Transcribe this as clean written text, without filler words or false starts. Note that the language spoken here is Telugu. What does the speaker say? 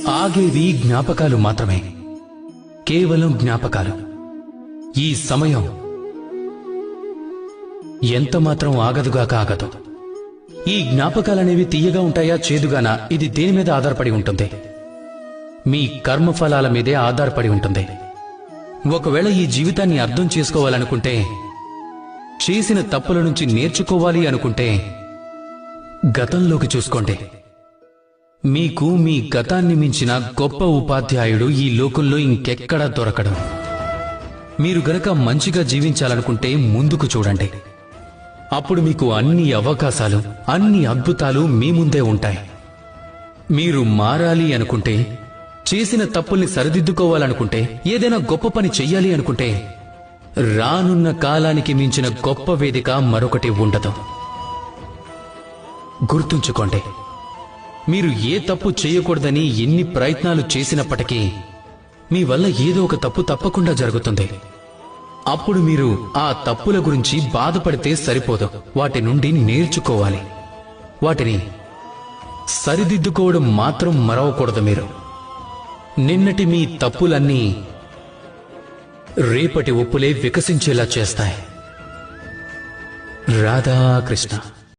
ఆగేవి జ్ఞాపకాలు మాత్రమే, కేవలం జ్ఞాపకాలు. ఈ సమయం ఎంత మాత్రం ఆగదుగాక ఆగదు. ఈ జ్ఞాపకాలనేవి తీయగా ఉంటాయా చేదుగానా, ఇది దేని మీద ఆధారపడి ఉంటుంది? మీ కర్మఫలాల మీదే ఆధారపడి ఉంటుంది. ఒకవేళ ఈ జీవితాన్ని అర్థం చేసుకోవాలనుకుంటే, చేసిన తప్పుల నుంచి నేర్చుకోవాలి అనుకుంటే గతంలోకి చూసుకోండి. మీకు మీ గతాన్ని మించిన గొప్ప ఉపాధ్యాయుడు ఈ లోకంలో ఇంకెక్కడా దొరకడు. మీరు గనక మంచిగా జీవించాలనుకుంటే ముందుకు చూడండి. అప్పుడు మీకు అన్ని అవకాశాలు, అన్ని అద్భుతాలు మీ ముందే ఉంటాయి. మీరు మారాలి అనుకుంటే, చేసిన తప్పుల్ని సరిదిద్దుకోవాలనుకుంటే, ఏదైనా గొప్ప పని చెయ్యాలి అనుకుంటే, రానున్న కాలానికి మించిన గొప్ప వేదిక మరొకటి ఉండదు. గుర్తుంచుకోండి, మీరు ఏ తప్పు చేయకూడదని ఎన్ని ప్రయత్నాలు చేసినప్పటికీ మీ వల్ల ఏదో ఒక తప్పు తప్పకుండా జరుగుతుంది. అప్పుడు మీరు ఆ తప్పుల గురించి బాధపడితే సరిపోదు, వాటి నుండి నేర్చుకోవాలి. వాటిని సరిదిద్దుకోవడం మాత్రం మరవకూడదు. మీరు నిన్నటి మీ తప్పులన్నీ రేపటి ఒప్పులే వికసించేలా చేస్తాయి. రాధాకృష్ణ.